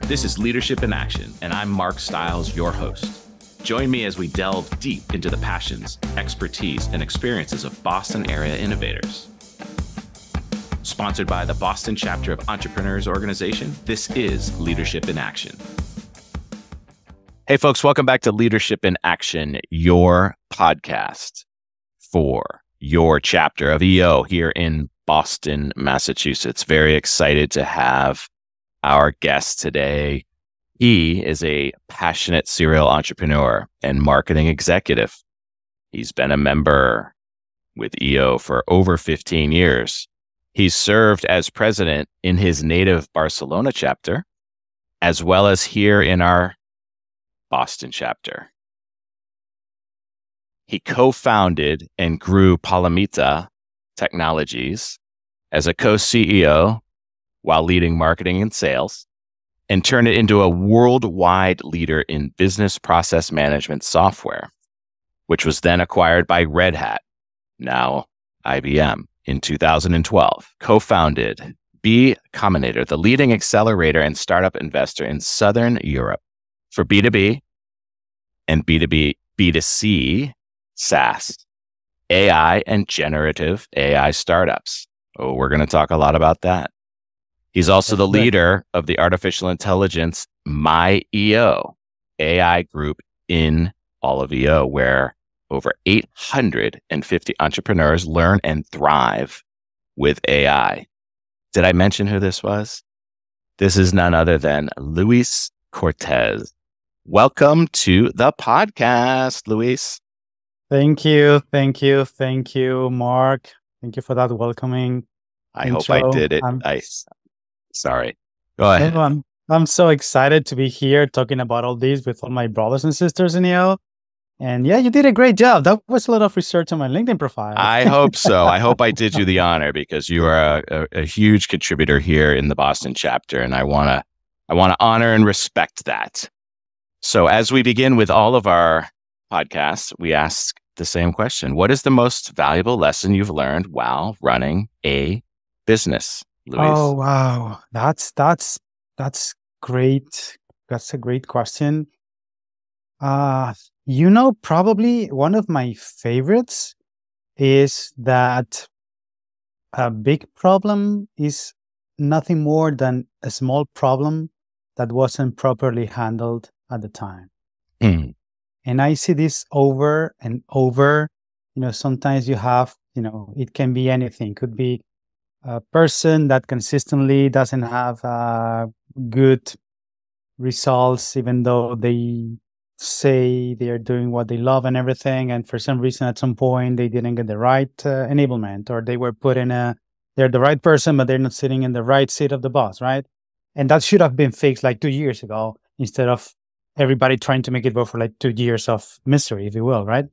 This is Leadership in Action, and I'm Mark Stiles, your host. Join me as we delve deep into the passions, expertise, and experiences of Boston area innovators. Sponsored by the Boston chapter of Entrepreneurs Organization, this is Leadership in Action. Hey, folks, welcome back to Leadership in Action, your podcast for your chapter of EO here in Boston, Massachusetts. Very excited to have our guest today. He is a passionate serial entrepreneur and marketing executive. He's been a member with EO for over 15 years. He's served as president in his native Barcelona chapter, as well as here in our Boston chapter. He co-founded and grew Palamita Technologies as a co-CEO while leading marketing and sales, and turned it into a worldwide leader in business process management software, which was then acquired by Red Hat, now IBM, in 2012. Co-founded Bcombinator, the leading accelerator and startup investor in Southern Europe for B2B and B2C SaaS, AI and generative AI startups. Oh, we're going to talk a lot about that. He's also the leader of the artificial intelligence MyEO AI group in all of EO, where over 850 entrepreneurs learn and thrive with AI. Did I mention who this was? This is none other than Luis Cortes. Welcome to the podcast, Luis. Thank you, Mark. Thank you for that welcoming intro. Hope I did it. Sorry. Go ahead. I'm so excited to be here talking about all this with all my brothers and sisters in EO. And yeah, you did a great job. That was a lot of research on my LinkedIn profile. I hope so. I hope I did you the honor, because you are a huge contributor here in the Boston chapter, and I want to honor and respect that. So as we begin with all of our podcasts, we ask the same question. What is the most valuable lesson you've learned while running a business, Luis? Oh, wow. That's great. That's a great question. Probably one of my favorites is that a big problem is nothing more than a small problem that wasn't properly handled at the time. Mm. And I see this over and over. Sometimes you have, it can be anything. Could be a person that consistently doesn't have good results, even though they say they are doing what they love and everything. And for some reason, at some point, they didn't get the right enablement, or they were put they're the right person, but they're not sitting in the right seat of the boss, right? And that should have been fixed like 2 years ago, instead of everybody trying to make it go for like 2 years of misery, if you will, right?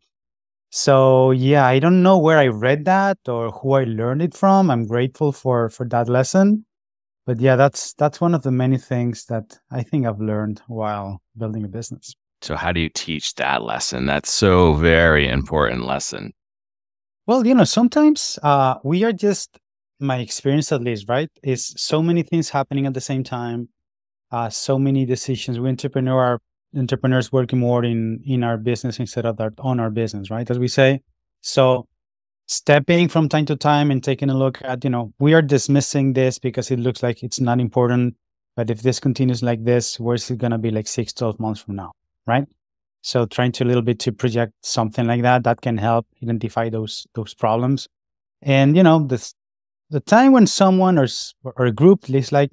So yeah, I don't know where I read that or who I learned it from. I'm grateful for that lesson. But yeah, that's one of the many things that I think I've learned while building a business. So how do you teach that lesson? That's so very important lesson. Well, sometimes we are just, my experience at least, right, is so many things happening at the same time, so many decisions. We entrepreneurs working more in our business instead of on our business, right, as we say. So stepping from time to time and taking a look at, we are dismissing this because it looks like it's not important. But if this continues like this, where's it going to be like 6-12 months from now, right? So trying to a little bit to project something like that can help identify those problems. And, the time when someone or a group is like,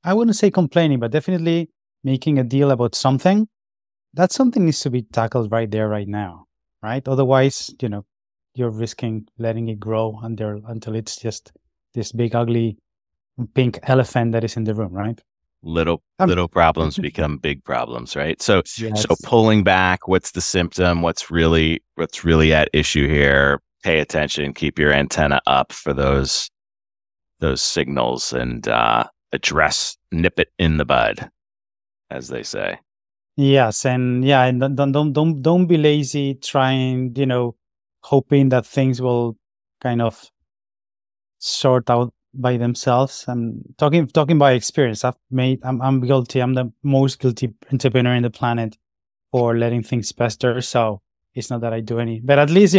I wouldn't say complaining, but definitely making a deal about something, that something needs to be tackled right there, right now, right? Otherwise, you're risking letting it grow until it's just this big, ugly, pink elephant that is in the room, right? Little problems become big problems, right? So, yes. So pulling back, what's the symptom? What's really at issue here? Pay attention, keep your antenna up for those signals, and nip it in the bud, as they say. Yes, and yeah, and don't be lazy trying, hoping that things will kind of sort out by themselves. I'm talking by experience. I'm guilty. I'm the most guilty entrepreneur in the planet for letting things fester. So it's not that I do any, but at least,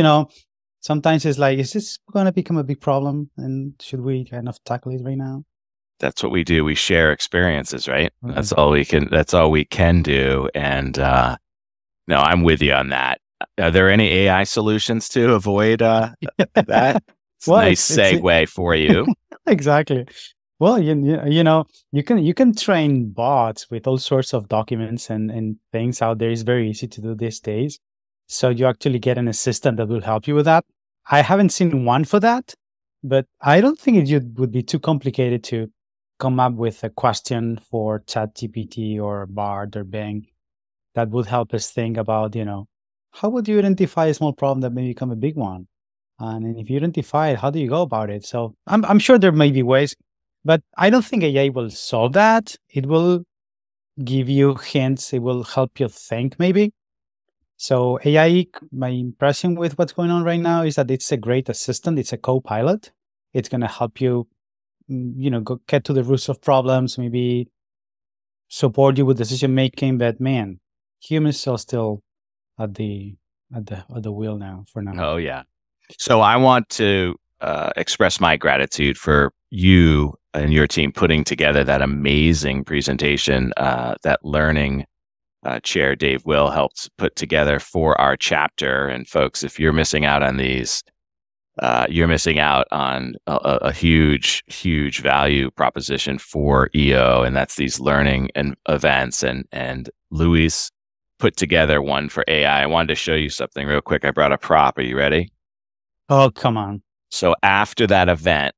sometimes it's like, is this going to become a big problem? And should we kind of tackle it right now? That's what we do. We share experiences, right? Okay. That's all we can do. And no, I'm with you on that. Are there any AI solutions to avoid that? It's a Well, nice segue for you. exactly. Well, you can train bots with all sorts of documents and things out there. It's very easy to do these days. So you actually get an assistant that will help you with that. I haven't seen one for that, but I don't think would be too complicated to come up with a question for ChatGPT or Bard or Bing that would help us think about, how would you identify a small problem that may become a big one? And if you identify it, how do you go about it? So I'm sure there may be ways, but I don't think AI will solve that. It will give you hints. It will help you think maybe. So AI, my impression with what's going on right now is that it's a great assistant. It's a co-pilot. It's going to help you, go get to the roots of problems, maybe support you with decision making. But man, humans are still at the wheel now for now. Oh yeah. So I want to express my gratitude for you and your team putting together that amazing presentation that learning chair Dave Will helped put together for our chapter. And folks, if you're missing out on these, you're missing out on a huge, huge value proposition for EO, and that's these learning and events. And Luis put together one for AI. I wanted to show you something real quick. I brought a prop. Are you ready? Oh, come on. So after that event,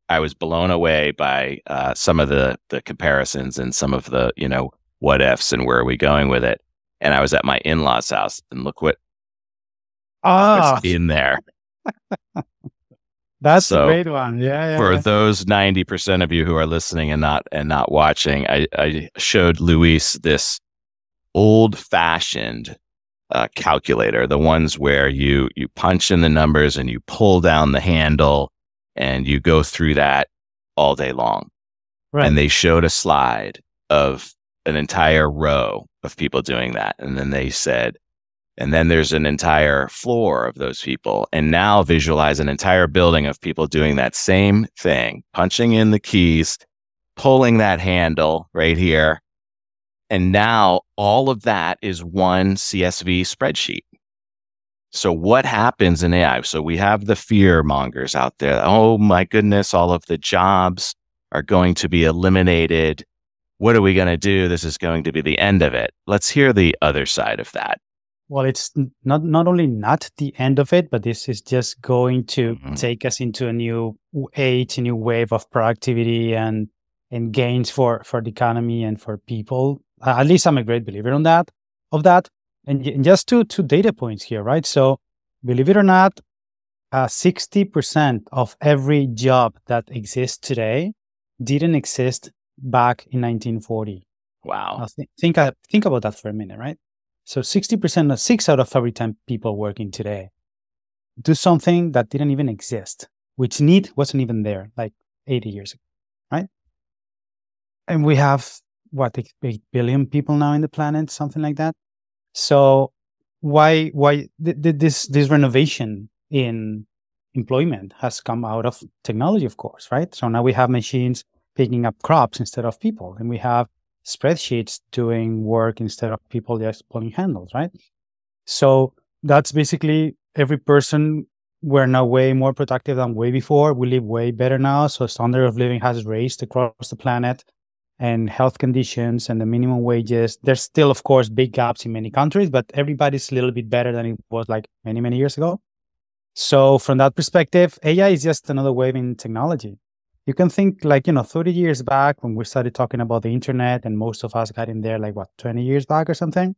I was blown away by some of the comparisons and some of the, what ifs and where are we going with it. And I was at my in-laws' house and look what's in there. That's a great one. Yeah. For those 90% of you who are listening and not watching, I showed Luis this old-fashioned calculator, the ones where you punch in the numbers and you pull down the handle and you go through that all day long. Right. And they showed a slide of an entire row of people doing that. And then they said, and then there's an entire floor of those people. And now visualize an entire building of people doing that same thing, punching in the keys, pulling that handle right here. And now all of that is one CSV spreadsheet. So what happens in AI? So we have the fear mongers out there. Oh my goodness, all of the jobs are going to be eliminated. What are we going to do? This is going to be the end of it. Let's hear the other side of that. Well, it's not only not the end of it, but this is just going to take us into a new age, a new wave of productivity and gains for the economy and for people. At least I'm a great believer of that. And just two data points here, right? So believe it or not, 60% of every job that exists today didn't exist back in 1940. Wow. Now think about that for a minute, right? So 60%, 6 out of every 10 people working today do something that didn't even exist, which need wasn't even there like 80 years ago, right? And we have, 8 billion people now in the planet, something like that. So why this renovation in employment has come out of technology, of course, right? So now we have machines picking up crops instead of people, and we have spreadsheets doing work instead of people just pulling handles, right? So that's basically every person. We're now way more productive than way before. We live way better now. So standard of living has raised across the planet, and health conditions and the minimum wages. There's still, of course, big gaps in many countries, but everybody's a little bit better than it was like many, many years ago. So from that perspective, AI is just another wave in technology. You can think 30 years back when we started talking about the internet, and most of us got in there 20 years back or something.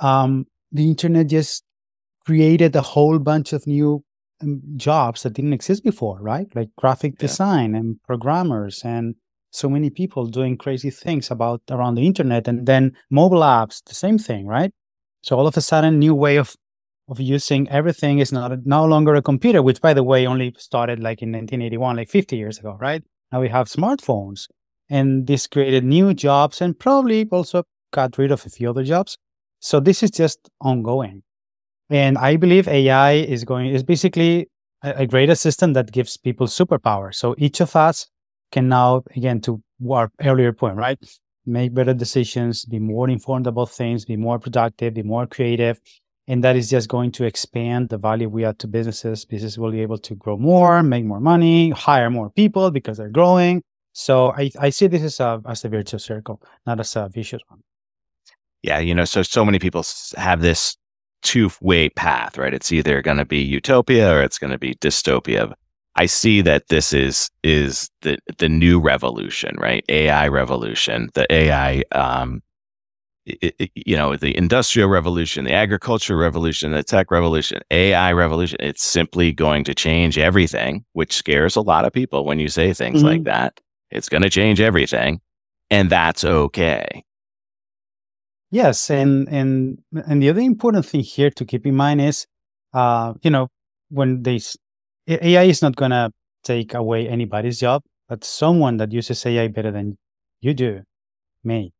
The internet just created a whole bunch of new jobs that didn't exist before, right? Like graphic design and programmers and so many people doing crazy things around the internet, and then mobile apps, the same thing, right? So all of a sudden, new way of of using everything is no longer a computer, which, by the way, only started like in 1981, like 50 years ago, right? Now we have smartphones, and this created new jobs and probably also got rid of a few other jobs. So this is just ongoing. And I believe AI is basically a great assistant that gives people superpowers. So each of us can now, again, to our earlier point, right? Make better decisions, be more informed about things, be more productive, be more creative. And that is just going to expand the value we add to businesses. Businesses will be able to grow more, make more money, hire more people because they're growing. So I see this as a virtuous circle, not as a vicious one. Yeah, so many people have this two-way path, right? It's either going to be utopia or it's going to be dystopia. I see that this is the new revolution, right? AI revolution, the AI, the industrial revolution, the agricultural revolution, the tech revolution, AI revolution. It's simply going to change everything, which scares a lot of people when you say things like that. It's going to change everything, and that's okay. Yes, and the other important thing here to keep in mind is, when AI is not gonna take away anybody's job, but someone that uses AI better than you do may,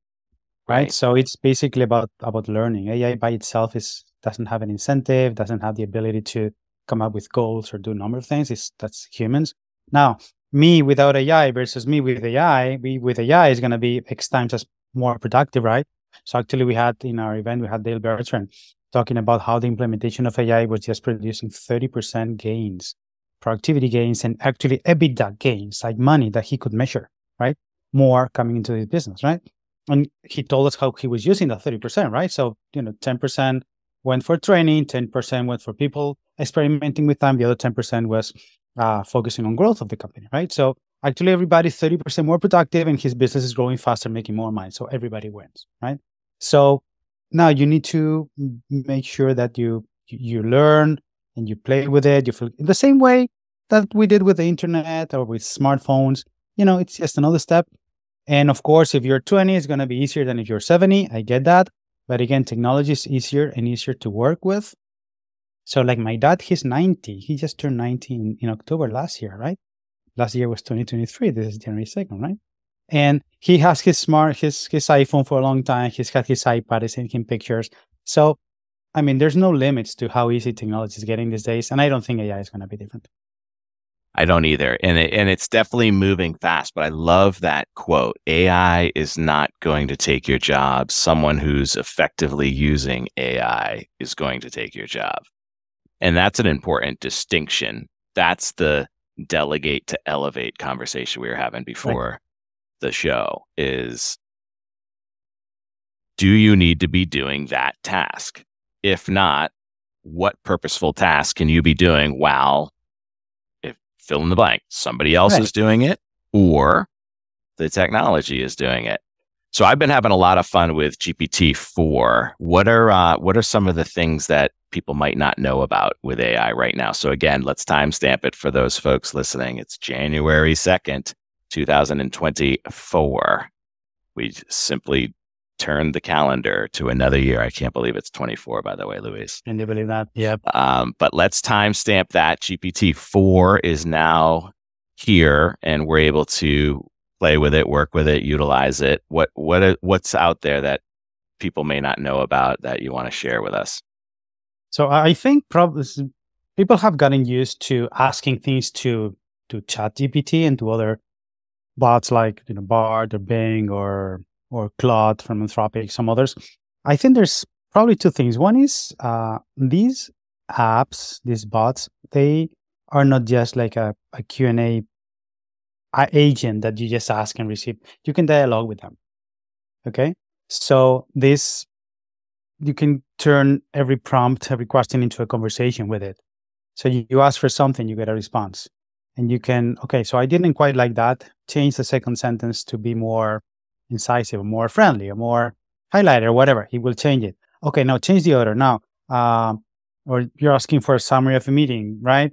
right? So it's basically about learning. AI by itself doesn't have an incentive, doesn't have the ability to come up with goals or do a number of things. That's humans. Now, me without AI versus me with AI, with AI is gonna be X times as more productive, right? So actually, we had in our event, we had Dale Bertrand talking about how the implementation of AI was just producing 30% gains, productivity gains, and actually EBITDA gains, like money that he could measure, right? More coming into his business, right? And he told us how he was using that 30%, right? So, 10% went for training, 10% went for people experimenting with them, the other 10% was focusing on growth of the company, right? So actually, everybody's 30% more productive and his business is growing faster, making more money. So everybody wins, right? So now you need to make sure that you learn and you play with it. You feel the same way that we did with the internet or with smartphones. It's just another step. And of course, if you're 20, it's going to be easier than if you're 70. I get that. But again, technology is easier and easier to work with. So like my dad, he's 90. He just turned 90 in October last year, right? Last year was 2023. This is January 2nd, right? And he has his iPhone for a long time. He's had his iPad, is taking pictures. So, there's no limits to how easy technology is getting these days. And I don't think AI is going to be different. I don't either. And it's definitely moving fast. But I love that quote. AI is not going to take your job. Someone who's effectively using AI is going to take your job. And that's an important distinction. That's the delegate to elevate conversation we were having before the show is, do you need to be doing that task? If not, what purposeful task can you be doing while, if fill in the blank, somebody else is doing it or the technology is doing it? So I've been having a lot of fun with GPT-4. What are some of the things that people might not know about with AI right now? So again, let's timestamp it for those folks listening. It's January 2nd, 2024. We simply turned the calendar to another year. I can't believe it's 24, by the way, Luis. Can you believe that? Yep. But let's timestamp that. GPT-4 is now here, and we're able to play with it, work with it, utilize it. What's out there that people may not know about that you want to share with us? So I think probably people have gotten used to asking things to ChatGPT and to other bots like Bard or Bing or Claude from Anthropic, some others. I think there's probably two things. One is these apps, these bots, they are not just like a Q&A agent that you just ask and receive. You can dialogue with them. Okay? So you can turn every prompt, every question into a conversation with it. So you ask for something, you get a response. And you can, okay, so I didn't quite like that. Change the second sentence to be more incisive, more friendly, or more highlighted, or whatever. He will change it. Okay, now change the order. Now, or you're asking for a summary of a meeting, right?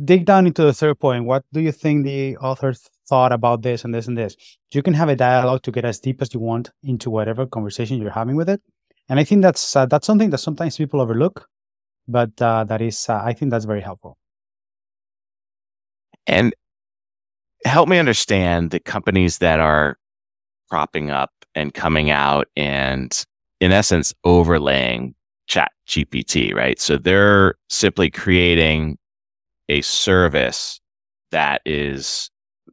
Dig down into the third point. What do you think the author thought about this and this and this? You can have a dialogue to get as deep as you want into whatever conversation you're having with it. And I think that's something that sometimes people overlook. But that is, I think that's very helpful. And help me understand the companies that are cropping up and coming out and, in essence, overlaying Chat GPT, right? So they're simply creating a service that is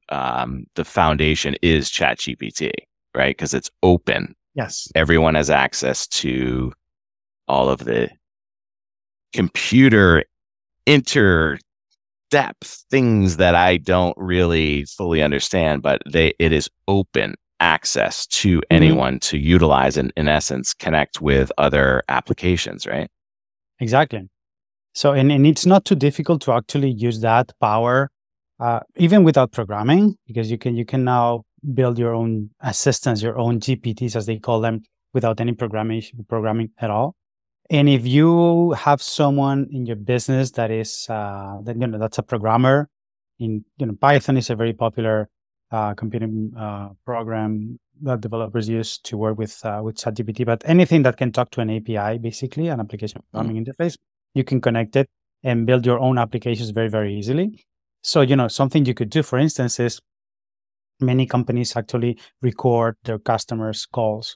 the foundation is Chat GPT, right? Because it's open. Yes. Everyone has access to all of the computer inter depth things that I don't really fully understand, but it is open access to anyone to utilize and, in essence, connect with other applications, right? Exactly. So, and it's not too difficult to actually use that power, even without programming, because you can now build your own assistants, your own GPTs, as they call them, without any programming at all. And if you have someone in your business that is that's a programmer, in Python is a very popular computing program that developers use to work with ChatGPT. But anything that can talk to an API, basically an application programming interface, you can connect it and build your own applications very, very easily. So something you could do, for instance, is many companies actually record their customers' calls,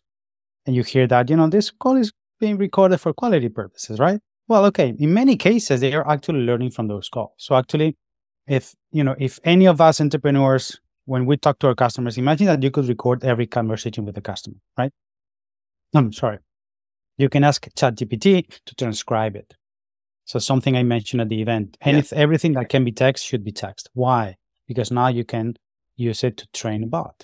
and you hear that this call is being recorded for quality purposes, right? Well, okay, in many cases they are actually learning from those calls. So actually, if any of us entrepreneurs, when we talk to our customers, imagine that you could record every conversation with the customer, right? I'm sorry. You can ask ChatGPT to transcribe it. So something I mentioned at the event, and if everything that can be text should be text. Why? Because now you can use it to train a bot.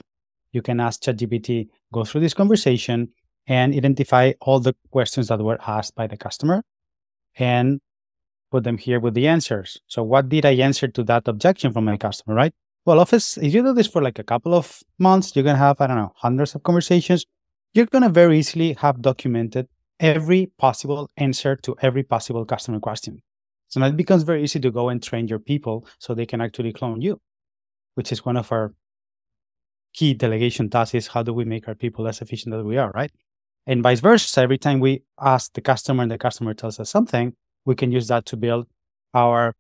You can ask ChatGPT, go through this conversation and identify all the questions that were asked by the customer and put them here with the answers. So what did I answer to that objection from my customer, right? Well, if you do this for like a couple of months, you're going to have, I don't know, hundreds of conversations. You're going to very easily have documented every possible answer to every possible customer question. So now it becomes very easy to go and train your people so they can actually clone you, which is one of our key delegation tasks. Is how do we make our people as efficient as we are, right? And vice versa. Every time we ask the customer and the customer tells us something, we can use that to build our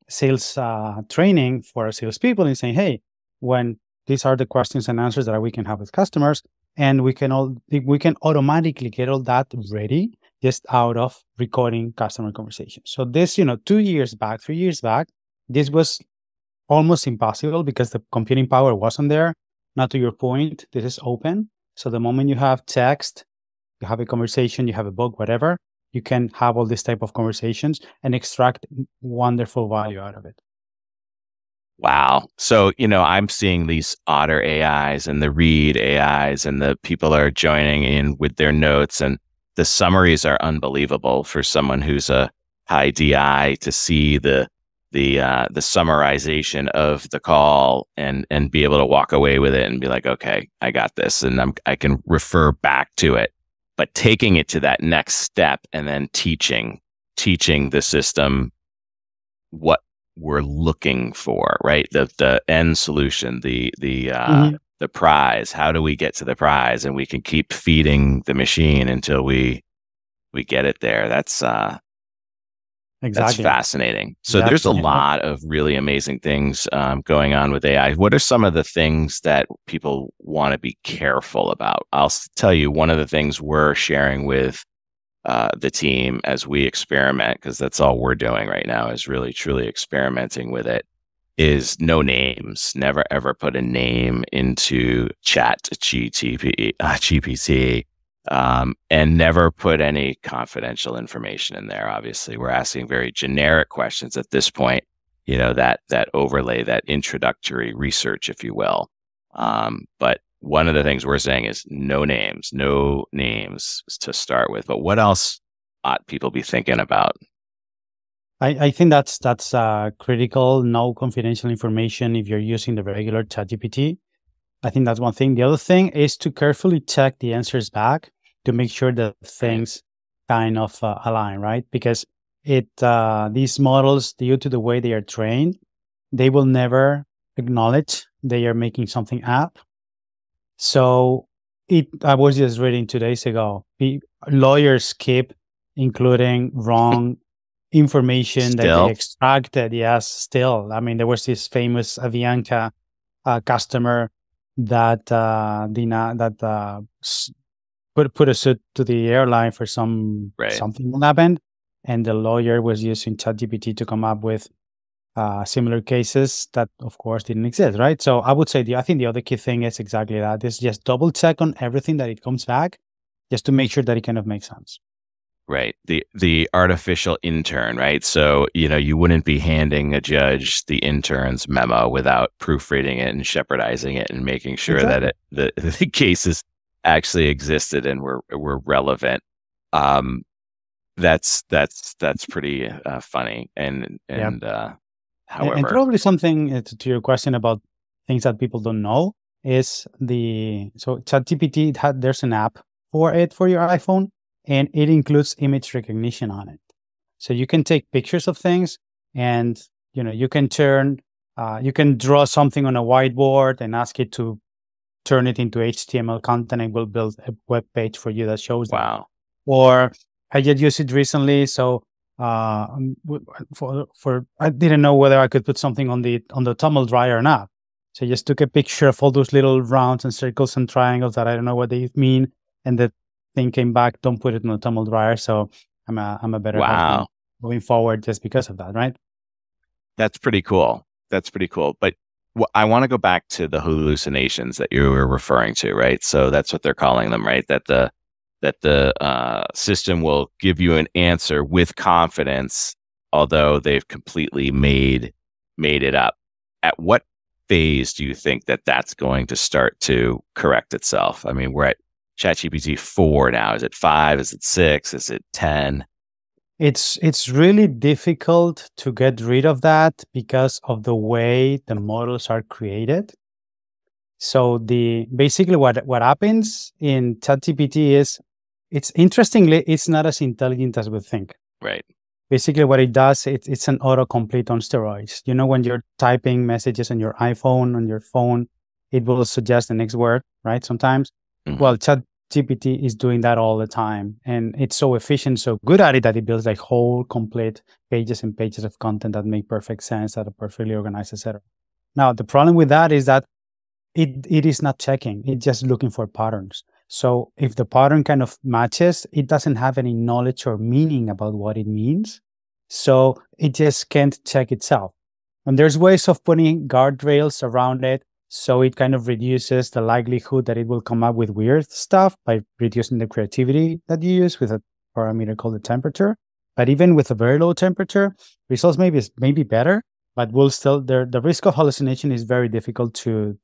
sales training for our salespeople and saying, hey, when these are the questions and answers that we can have with customers, and we can automatically get all that ready just out of recording customer conversations. So this, 2 years back, 3 years back, this was almost impossible because the computing power wasn't there. Now, to your point, this is open. So the moment you have text, you have a conversation, you have a book, whatever, you can have all this type of conversations and extract wonderful value out of it. Wow. So, I'm seeing these Otter AIs and the Read AIs, and the people are joining in with their notes, and the summaries are unbelievable for someone who's a high DI to see the summarization of the call and be able to walk away with it and be like, okay, I got this, and I can refer back to it. But taking it to that next step and then teaching the system what we're looking for, right? The end solution, the prize. How do we get to the prize? And we can keep feeding the machine until we get it there. That's Exactly. That's fascinating. So there's a lot of really amazing things going on with AI. What are some of the things that people want to be careful about? I'll tell you, one of the things we're sharing with the team as we experiment, because that's all we're doing right now, is really truly experimenting with it, is no names. Never ever put a name into GPT. And never put any confidential information in there. Obviously, we're asking very generic questions at this point, that overlay, that introductory research, if you will. But one of the things we're saying is no names to start with. But what else ought people be thinking about? I think that's critical. No confidential information if you're using the regular ChatGPT. I think that's one thing. The other thing is to carefully check the answers back to make sure that things kind of align, right? Because these models, due to the way they are trained, they will never acknowledge they are making something up. So I was just reading 2 days ago, lawyers keep including wrong information that they Still, extracted. Yes, still. I mean, there was this famous Avianca customer that put a suit to the airline for something that happened, and the lawyer was using ChatGPT to come up with similar cases that, of course, didn't exist, right? So I would say I think the other key thing is exactly that: is just double check on everything that it comes back, just to make sure that it kind of makes sense. Right. The artificial intern, right? So, you wouldn't be handing a judge the intern's memo without proofreading it and shepherdizing it and making sure Exactly. that the cases actually existed and were relevant. That's pretty funny. And Yeah. And however, probably something to your question about things that people don't know is so ChatGPT there's an app for it for your iPhone, and it includes image recognition on it. So you can take pictures of things, and you can you can draw something on a whiteboard and ask it to turn it into HTML content, and will build a web page for you that shows that. wow. Or I just used it recently, so for I didn't know whether I could put something on the tumble dryer or not. So I just took a picture of all those little rounds and circles and triangles that I don't know what they mean, and the thing came back, don't put it in the tumble dryer. So I'm a better husband Wow. moving forward just because of that, right? That's pretty cool. That's pretty cool. But I want to go back to the hallucinations that you were referring to, right? So that's what they're calling them, right? That the system will give you an answer with confidence, although they've completely made it up. At what phase do you think that that's going to start to correct itself? I mean, we're at ChatGPT 4 now. Is it 5? Is it 6? Is it 10? It's really difficult to get rid of that because of the way the models are created. So basically what happens in ChatGPT is, it's not as intelligent as we think. Right. Basically what it does, it's an autocomplete on steroids. When you're typing messages on your iPhone, on your phone, it will suggest the next word, right? Sometimes. Mhm. Well, ChatGPT is doing that all the time, and it's so efficient, so good at it, that it builds like whole complete pages and pages of content that make perfect sense, that are perfectly organized, etc. Now, the problem with that is that it is not checking. It's just looking for patterns. So if the pattern kind of matches, it doesn't have any knowledge or meaning about what it means. So it just can't check itself. And there's ways of putting guardrails around it, so it kind of reduces the likelihood that it will come up with weird stuff by reducing the creativity that you use with a parameter called the temperature. But even with a very low temperature, results may be better, but will still, the risk of hallucination is very difficult to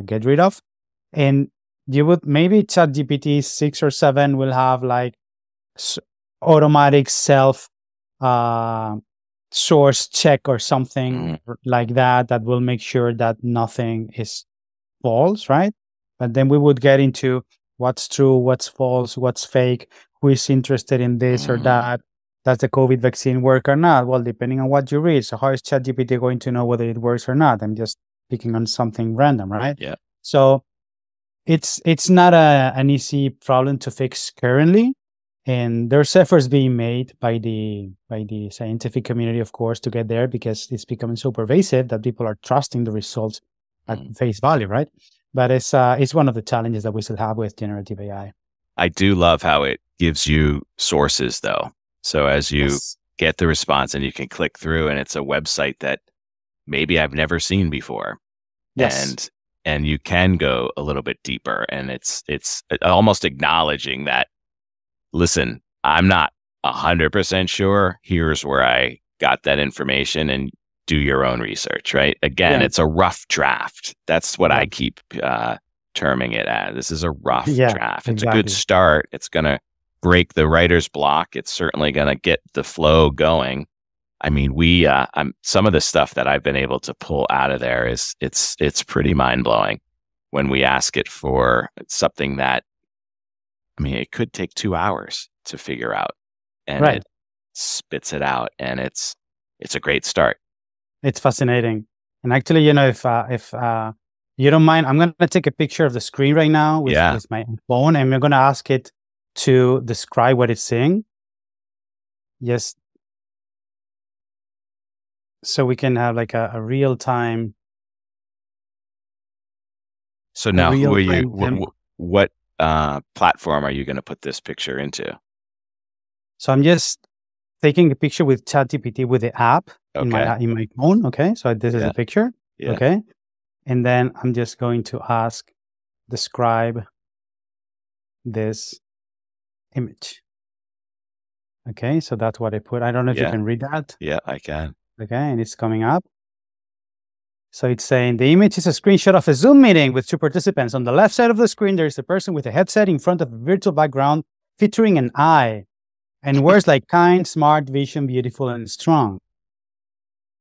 get rid of. And you would maybe ChatGPT 6 or 7 will have like automatic self source check or something like that will make sure that nothing is false, right? But then we would get into what's true, what's false, what's fake, who is interested in this or that. Does the COVID vaccine work or not? Well, depending on what you read. So how is ChatGPT going to know whether it works or not? I'm just picking on something random, right? Yeah. So it's not an easy problem to fix currently. And there's efforts being made by the scientific community, of course, to get there, because it's becoming so pervasive that people are trusting the results at face value, right? But it's one of the challenges that we still have with generative AI. I do love how it gives you sources, though. So as you get the response and you can click through, and it's a website that maybe I've never seen before. Yes. And you can go a little bit deeper, and it's almost acknowledging that, listen, I'm not 100% sure. Here's where I got that information, and do your own research, right? Again, it's a rough draft. That's what I keep terming it as. This is a rough draft. It's a good start. It's going to break the writer's block. It's certainly going to get the flow going. I mean, some of the stuff that I've been able to pull out of there it's pretty mind blowing when we ask it for something that, I mean, it could take 2 hours to figure out, and it spits it out, and it's a great start. It's fascinating. And actually, if you don't mind, I'm going to take a picture of the screen right now with my phone, and we're going to ask it to describe what it's seeing. Yes. so we can have like a real time. So now, who are you? Real-time What platform are you going to put this picture into? So I'm just taking a picture with ChatGPT with the app in Okay. my phone. Okay, so this is Yeah. a picture. Yeah. Okay, and then I'm just going to ask, describe this image. Okay, so that's what I put. I don't know if you Yeah. can read that. Yeah, I can. Okay, and it's coming up. So it's saying the image is a screenshot of a Zoom meeting with two participants. On the left side of the screen, there is a person with a headset in front of a virtual background featuring an eye and words like kind, smart, vision, beautiful, and strong.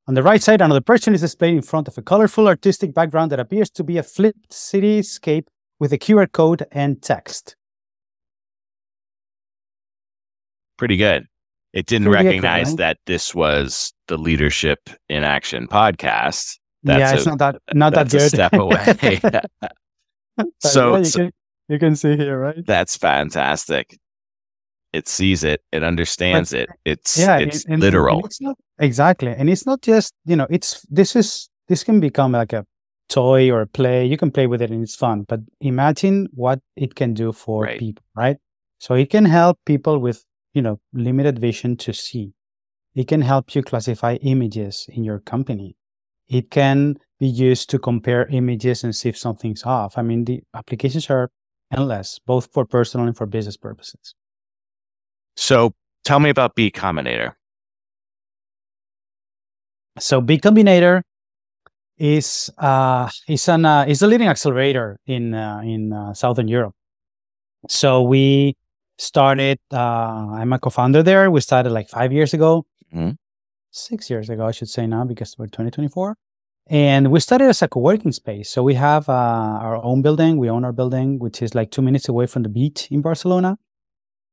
On the right side, another person is displayed in front of a colorful artistic background that appears to be a flipped cityscape with a QR code and text. Pretty good. It didn't Pretty recognize excellent. that this was the Leadership in Action podcast. It's not that that's good. a step away. So, yeah, you can see here, right? That's fantastic. It sees it, it understands it. It's And literal. it's not exactly, and it's not just this can become like a toy or a play. You can play with it and it's fun, but imagine what it can do for people, right? So it can help people with limited vision to see. It can help you classify images in your company. It can be used to compare images and see if something's off. I mean, the applications are endless, both for personal and for business purposes. So tell me about Bcombinator. So Bcombinator is a leading accelerator in Southern Europe. So we started. I'm a co-founder there. We started like 5 years ago, 6 years ago, I should say now, because we're 2024. And we started as a co-working space. So we have our own building. We own our building, which is like 2 minutes away from the beach in Barcelona.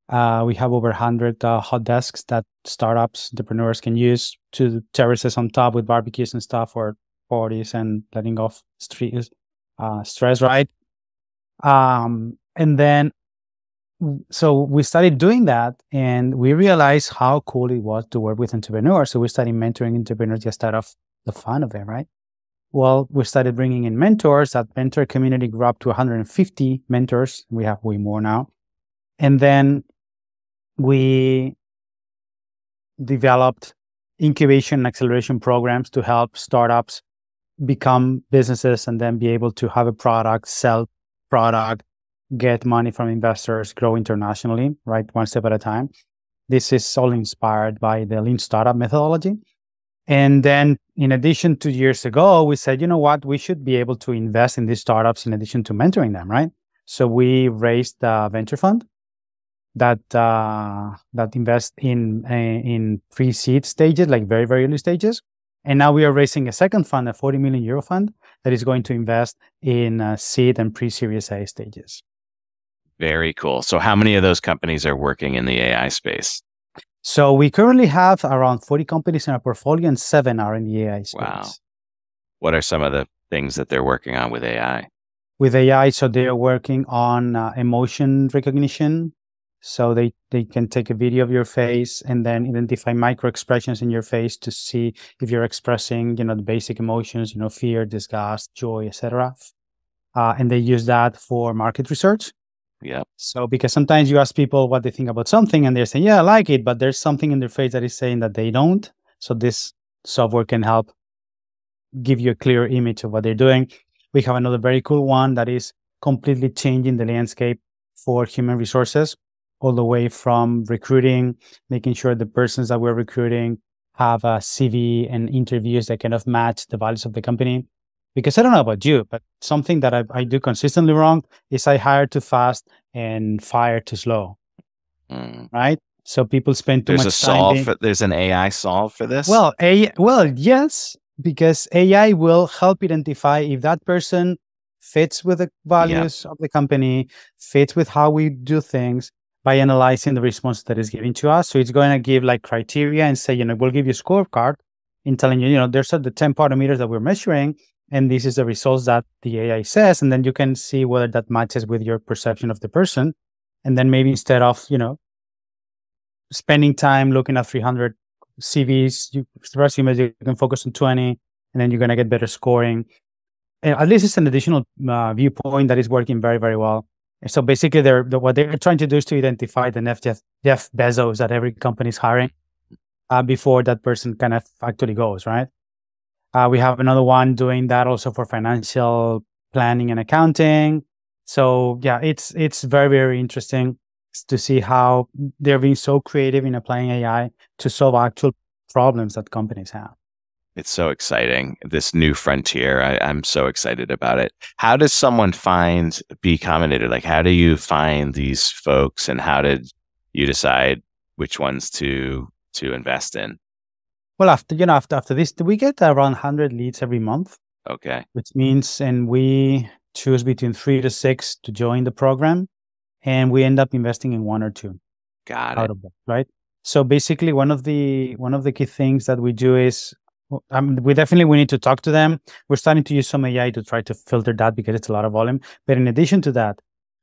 We have over 100 hot desks that startups, entrepreneurs can use, to terraces on top with barbecues and stuff for parties and letting off stress, right? And then, so we started doing that, and we realized how cool it was to work with entrepreneurs. So we started mentoring entrepreneurs just out of the fun of it, right? Well, we started bringing in mentors. That mentor community grew up to 150 mentors. We have way more now. And then we developed incubation and acceleration programs to help startups become businesses and then be able to have a product, sell product, get money from investors, grow internationally, right? One step at a time. This is all inspired by the Lean Startup methodology. And then in addition, 2 years ago, we said, you know what, we should be able to invest in these startups in addition to mentoring them, right? So we raised a venture fund that invest in pre-seed stages, like very, very early stages. And now we are raising a second fund, a 40 million euro fund, that is going to invest in seed and pre-Series A stages. Very cool. So how many of those companies are working in the AI space? So we currently have around 40 companies in our portfolio, and 7 are in the AI space. Wow. What are some of the things that they're working on with AI? With AI, so they are working on emotion recognition. So they can take a video of your face and then identify micro expressions in your face to see if you're expressing, the basic emotions, fear, disgust, joy, etc. And they use that for market research. Yeah. So because sometimes you ask people what they think about something and they're saying, yeah, I like it, but there's something in their face that is saying that they don't. So this software can help give you a clear image of what they're doing. We have another very cool one that is completely changing the landscape for human resources, all the way from recruiting, making sure the persons that we're recruiting have a CV and interviews that kind of match the values of the company. Because I don't know about you, but something that I do consistently wrong is I hire too fast and fire too slow, right? So people spend too much time. There's an AI solve for this? Well, yes, because AI will help identify if that person fits with the values of the company, fits with how we do things, by analyzing the response that is given to us. So it's going to give like criteria and say, we'll give you a scorecard in telling you, there's the 10 parameters that we're measuring, and this is the results that the AI says. And then you can see whether that matches with your perception of the person. And then maybe instead of, spending time looking at 300 CVs, resumes, you can focus on 20, and then you're going to get better scoring. And at least it's an additional viewpoint that is working very, very well. And so basically, what they're trying to do is to identify the next Jeff Bezos that every company is hiring before that person kind of actually goes, right? We have another one doing that also for financial planning and accounting. So yeah, it's very, very interesting to see how they're being so creative in applying AI to solve actual problems that companies have. It's so exciting, this new frontier. I'm so excited about it. How does someone find Bcombinator? Like, how do you find these folks, and how did you decide which ones to invest in? Well, after this, we get around 100 leads every month. Okay. Which means, and we choose between 3 to 6 to join the program, and we end up investing in 1 or 2. Got out it. of that, right? So basically, one of the key things that we do is we need to talk to them. We're starting to use some AI to try to filter that because it's a lot of volume. But in addition to that,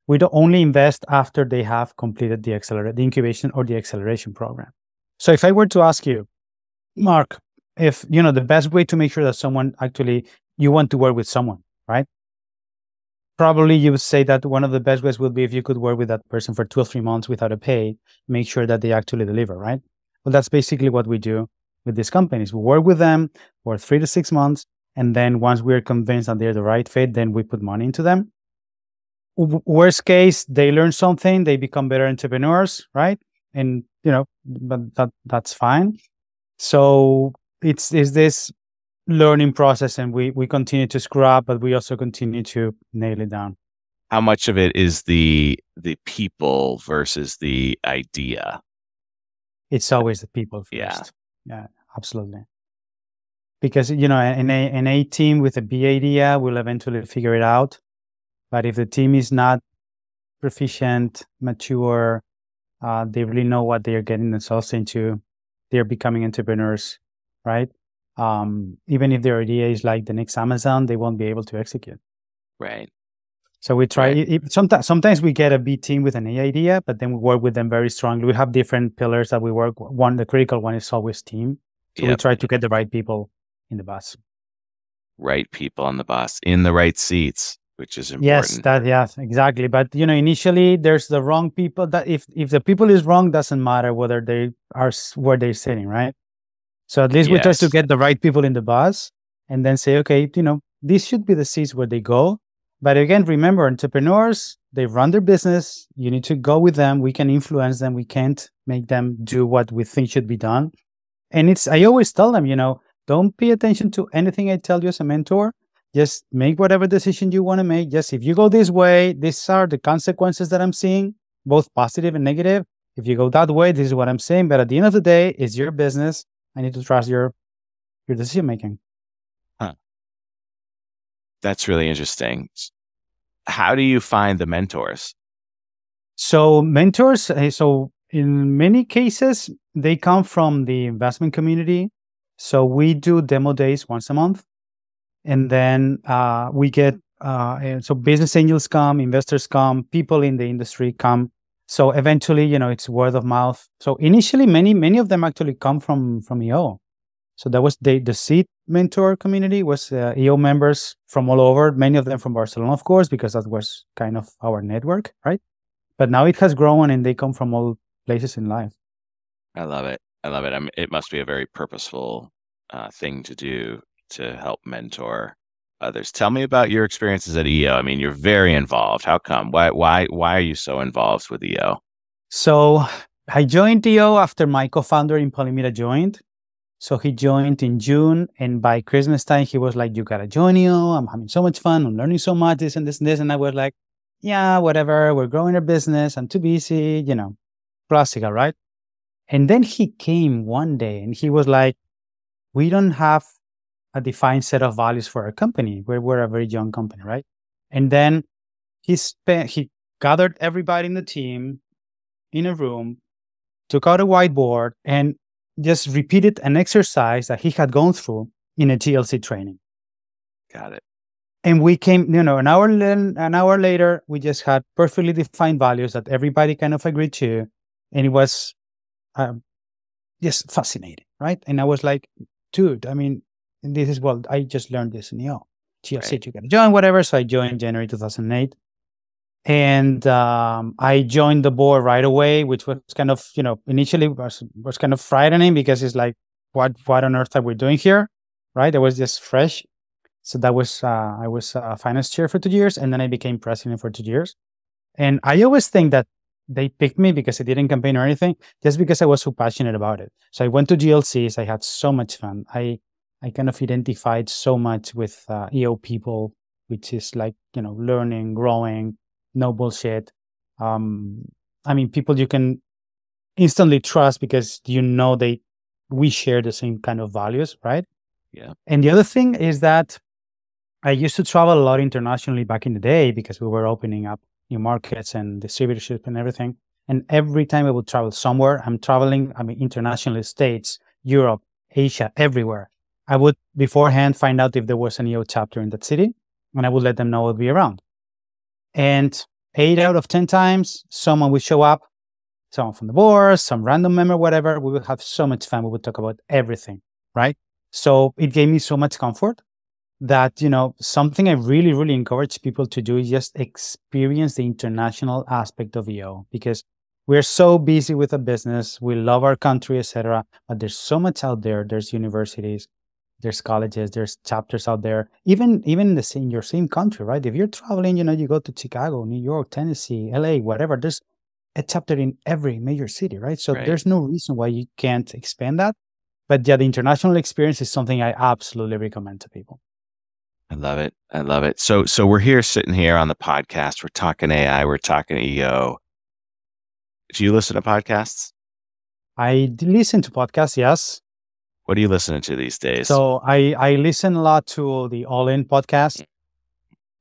we don't only invest after they have completed the incubation or the acceleration program. So if I were to ask you, Mark, if the best way to make sure that someone actually you want to work with someone, right? Probably you would say that one of the best ways would be if you could work with that person for 2 or 3 months without a pay, make sure that they actually deliver, right? Well, that's basically what we do with these companies. We work with them for 3 to 6 months, and then once we're convinced that they're the right fit, then we put money into them. Worst case, they learn something, they become better entrepreneurs, right? And but that's fine. So it's this learning process, and we continue to screw up, but we also continue to nail it down. How much of it is the people versus the idea? It's always the people first. Yeah, absolutely. Because an A team with a B idea will eventually figure it out, but if the team is not proficient, mature, they really know what they are getting themselves into, they're becoming entrepreneurs, right? Even if their idea is like the next Amazon, they won't be able to execute. Right. So we try. Right. Sometimes we get a B team with an A idea, but then we work with them very strongly. We have different pillars that we work. The critical one is always team. So we try to get the right people in the bus. Right people on the bus, in the right seats, which is important. Yes, exactly. But initially there's the wrong people. That if the people is wrong, doesn't matter whether they are where they're sitting, right? So at least we try to get the right people in the bus, and then say, okay, these should be the seats where they go. But again, remember, entrepreneurs, they run their business. You need to go with them. We can influence them. We can't make them do what we think should be done. And I always tell them, don't pay attention to anything I tell you as a mentor. Just make whatever decision you want to make. Just if you go this way, these are the consequences that I'm seeing, both positive and negative. If you go that way, this is what I'm saying. But at the end of the day, it's your business. I need to trust your decision making. Huh. That's really interesting. How do you find the mentors? So mentors, so in many cases, they come from the investment community. So we do demo days once a month. And then we get, so business angels come, investors come, people in the industry come. So eventually, it's word of mouth. So initially, many of them actually come from EO. So that was the seed mentor community was EO members from all over, many of them from Barcelona, of course, because that was kind of our network, right? But now it has grown, and they come from all places in life. I love it. It must be a very purposeful thing to do to help mentor others. Tell me about your experiences at EO. I mean, you're very involved. How come? Why are you so involved with EO? So I joined EO after my co-founder in Polymedia joined. So he joined in June, and by Christmas time, he was like, you got to join EO. I'm having so much fun. I'm learning so much, this and this and this. And I was like, yeah, whatever. We're growing our business. I'm too busy, classical, right? And then he came one day and he was like, we don't have a defined set of values for our company. We're a very young company, right? And then he gathered everybody in the team in a room, took out a whiteboard, and just repeated an exercise that he had gone through in a GLC training. Got it. And we came, an hour later, we just had perfectly defined values that everybody kind of agreed to. And it was just fascinating, right? And I was like, dude, I mean, this is what I just learned this in EO. GLC, Right. you gotta join, whatever. So I joined January 2008. And I joined the board right away, which was kind of, initially was kind of frightening because it's like, what on earth are we doing here? Right? It was just fresh. So that was, I was finance chair for 2 years, and then I became president for 2 years. And I always think that they picked me because I didn't campaign or anything, just because I was so passionate about it. So I went to GLCs. I had so much fun. I kind of identified so much with EO people, which is like, learning, growing, no bullshit. Um, I mean, people you can instantly trust because we share the same kind of values, right? Yeah. And the other thing is that I used to travel a lot internationally back in the day because we were opening up new markets and distributorship and everything. And every time I would travel somewhere, I'm traveling, I mean, internationally, States, Europe, Asia, everywhere. I would beforehand find out if there was an EO chapter in that city, and I would let them know I'd be around. And 8 out of 10 times, someone would show up, someone from the board, some random member, whatever. We would have so much fun. We would talk about everything, right? So it gave me so much comfort that, something I really, really encourage people to do is just experience the international aspect of EO, because we're so busy with a business. We love our country, etc. But there's so much out there. There's universities, there's colleges, there's chapters out there, even in your same country, right? If you're traveling, you go to Chicago, New York, Tennessee, LA, whatever, there's a chapter in every major city, right? So Right. there's no reason why you can't expand that. But yeah, the international experience is something I absolutely recommend to people. I love it. I love it. So we're here sitting here on the podcast. We're talking AI. We're talking EO. Do you listen to podcasts? I listen to podcasts, yes. What are you listening to these days? So I listen a lot to the All In podcast.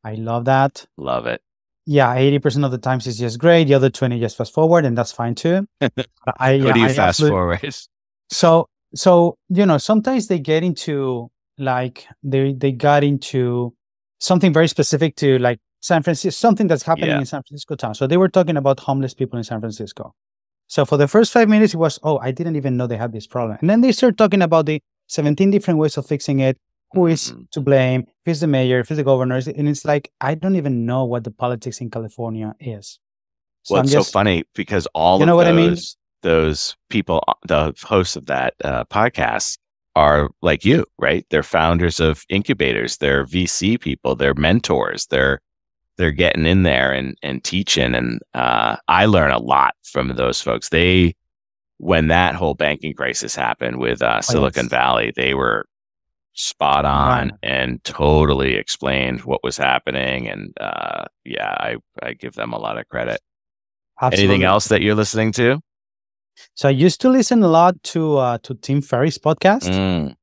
I love that. Love it. Yeah, 80% of the times it's just great. The other 20 just fast forward, and that's fine too. What do you fast forward? So sometimes they get into like they got into something very specific to like San Francisco, something that's happening in San Francisco town. So they were talking about homeless people in San Francisco. So for the first 5 minutes, it was, oh, I didn't even know they had this problem. And then they start talking about the 17 different ways of fixing it. Who is to blame? If it's the mayor, if it's the governor. And it's like, I don't even know what the politics in California is. So well, it's so funny because all of those people, the hosts of that podcast are like you, right? They're founders of incubators. They're VC people. They're mentors. They're getting in there and teaching. And I learn a lot from those folks. When that whole banking crisis happened with Silicon Valley, they were spot on and totally explained what was happening. And I give them a lot of credit. Absolutely. Anything else that you're listening to? So I used to listen a lot to Tim Ferriss' podcast.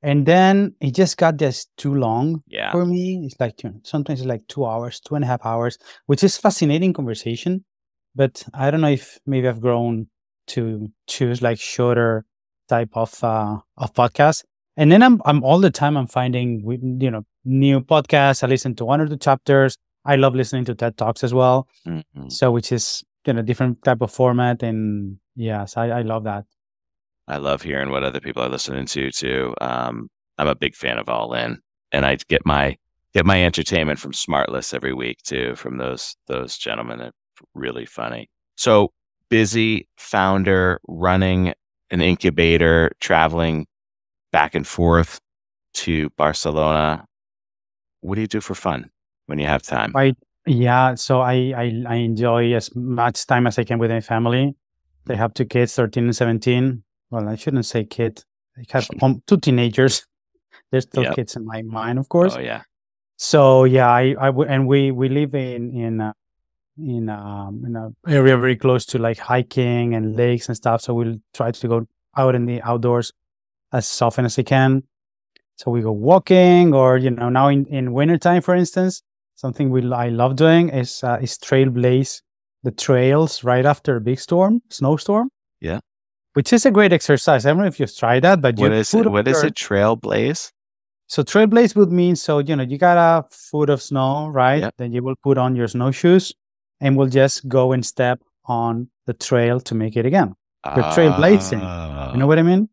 And then it just got just too long for me. It's like, sometimes it's like 2 hours, 2.5 hours, which is fascinating conversation. But I don't know if maybe I've grown to choose like shorter type of podcasts. And then I'm all the time I'm finding new podcasts. I listen to 1 or 2 chapters. I love listening to TED Talks as well. So which is different type of format, and yes, I love that. I love hearing what other people are listening to too. I'm a big fan of All In, and I get my entertainment from Smartless every week too, from those gentlemen. They're really funny. So busy founder, running an incubator, traveling back and forth to Barcelona. What do you do for fun when you have time? So I enjoy as much time as I can with my family. They have 2 kids, 13 and 17. Well, I shouldn't say kid. I have 2 teenagers. They're still kids in my mind, of course. Oh yeah. So yeah, and we live in an area very close to like hiking and lakes and stuff. So we'll try to go out in the outdoors as often as I can. So we go walking, or now in wintertime, for instance, something I love doing is trailblaze the trails right after a big snowstorm. Yeah. Which is a great exercise. I don't know if you've tried that, but what is it? Trailblaze? So trailblaze would mean, you got a foot of snow, right? Yep. Then you will put on your snowshoes and we'll just go and step on the trail to make it again. You're trailblazing. You know what I mean?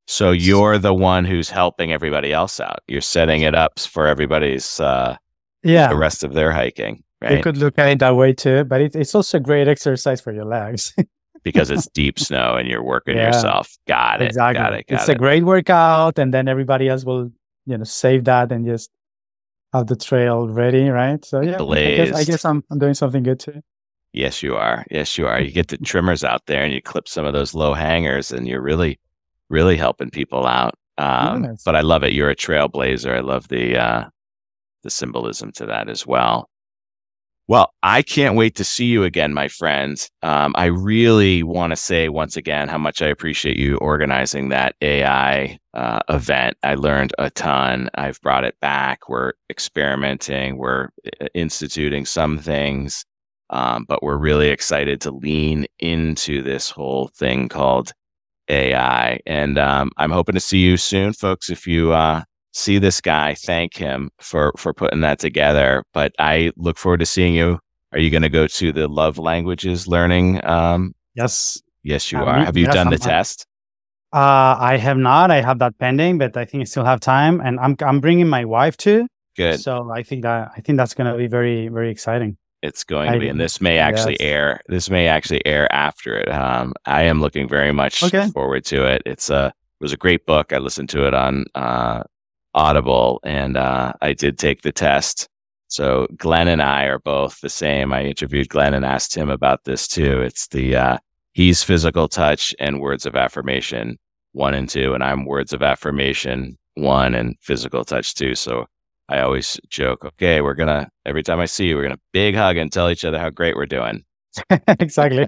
So you're the one who's helping everybody else out. You're setting it up for everybody's the rest of their hiking, right? You could look at it that way too, but it's also a great exercise for your legs. Because it's deep snow and you're working yourself. Got it. Exactly. Got it. It's a great workout, and then everybody else will, save that and just have the trail ready, right? So yeah, I guess I'm doing something good too. Yes, you are. Yes, you are. You get the trimmers out there and you clip some of those low hangers, and you're really, really helping people out. Yes. But I love it. You're a trailblazer. I love the symbolism to that as well. Well, I can't wait to see you again, my friends. I really want to say once again how much I appreciate you organizing that AI event. I learned a ton. I've brought it back. We're experimenting. We're instituting some things, but we're really excited to lean into this whole thing called AI. And I'm hoping to see you soon, folks. If you see this guy, thank him for putting that together. But I look forward to seeing you. Are you going to go to the love languages learning? Yes. Yes, you are. Have you done the test? I have not. I have that pending, but I think I still have time, and I'm bringing my wife too. Good. So I think that's going to be very, very exciting. It's going to be, and this may actually air. This may actually air after it. I am looking very much forward to it. It was a great book. I listened to it on Audible, and I did take the test. So Glenn and I are both the same. I interviewed Glenn and asked him about this too. It's he's physical touch and words of affirmation 1 and 2, and I'm words of affirmation 1 and physical touch 2. So I always joke, okay, every time I see you, we're gonna big hug and tell each other how great we're doing. Exactly.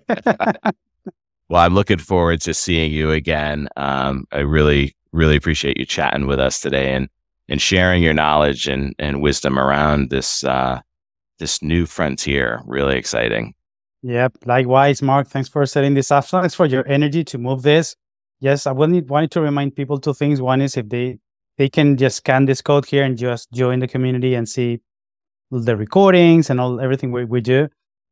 Well, I'm looking forward to seeing you again. I really, really appreciate you chatting with us today and sharing your knowledge and wisdom around this new frontier. Really exciting. Yep. Likewise, Mark. Thanks for setting this up. Thanks for your energy to move this. Yes, I wanted to remind people 2 things. One is if they can just scan this code here and just join the community and see the recordings and everything we do.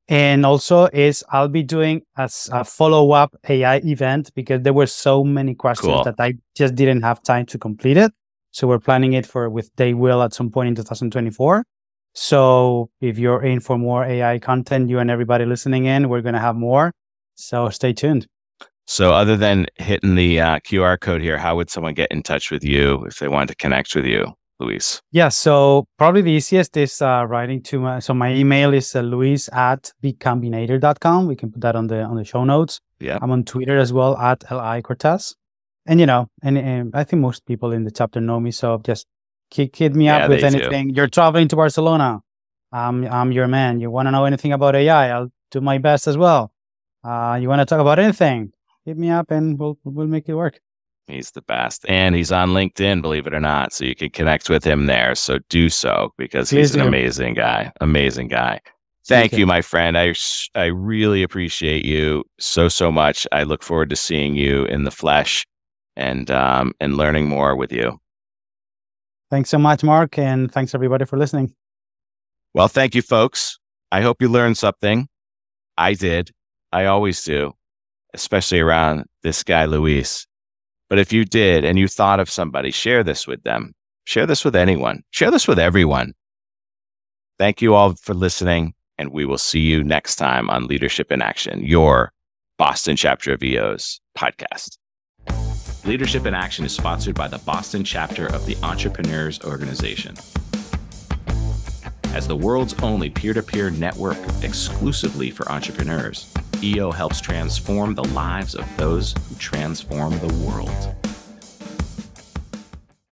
And also I'll be doing a follow-up AI event because there were so many questions that I just didn't have time to complete it. So we're planning it with They Will at some point in 2024. So if you're in for more AI content, you and everybody listening in, we're going to have more. So stay tuned. So other than hitting the QR code here, how would someone get in touch with you if they wanted to connect with you, Luis? Yeah, so probably the easiest is writing to so my email is luis@bcombinator.com. We can put that on the show notes. Yeah, I'm on Twitter as well @Li Cortes. And and I think most people in the chapter know me, so just hit me up with anything. You're traveling to Barcelona, I'm your man. You want to know anything about AI? I'll do my best as well. You want to talk about anything? Hit me up and we'll make it work. He's the best. And he's on LinkedIn, believe it or not. So you can connect with him there. So do so because he's an amazing guy. Amazing guy. Thank you, my friend. I really appreciate you so much. I look forward to seeing you in the flesh and learning more with you. Thanks so much, Mark. And thanks everybody for listening. Well, thank you, folks. I hope you learned something. I did. I always do, especially around this guy, Luis. But if you did and you thought of somebody, share this with them. Share this with anyone. Share this with everyone. Thank you all for listening, and we will see you next time on Leadership in Action, your Boston Chapter of EO's podcast. Leadership in Action is sponsored by the Boston Chapter of the Entrepreneurs Organization. As the world's only peer-to-peer network exclusively for entrepreneurs, EO helps transform the lives of those who transform the world.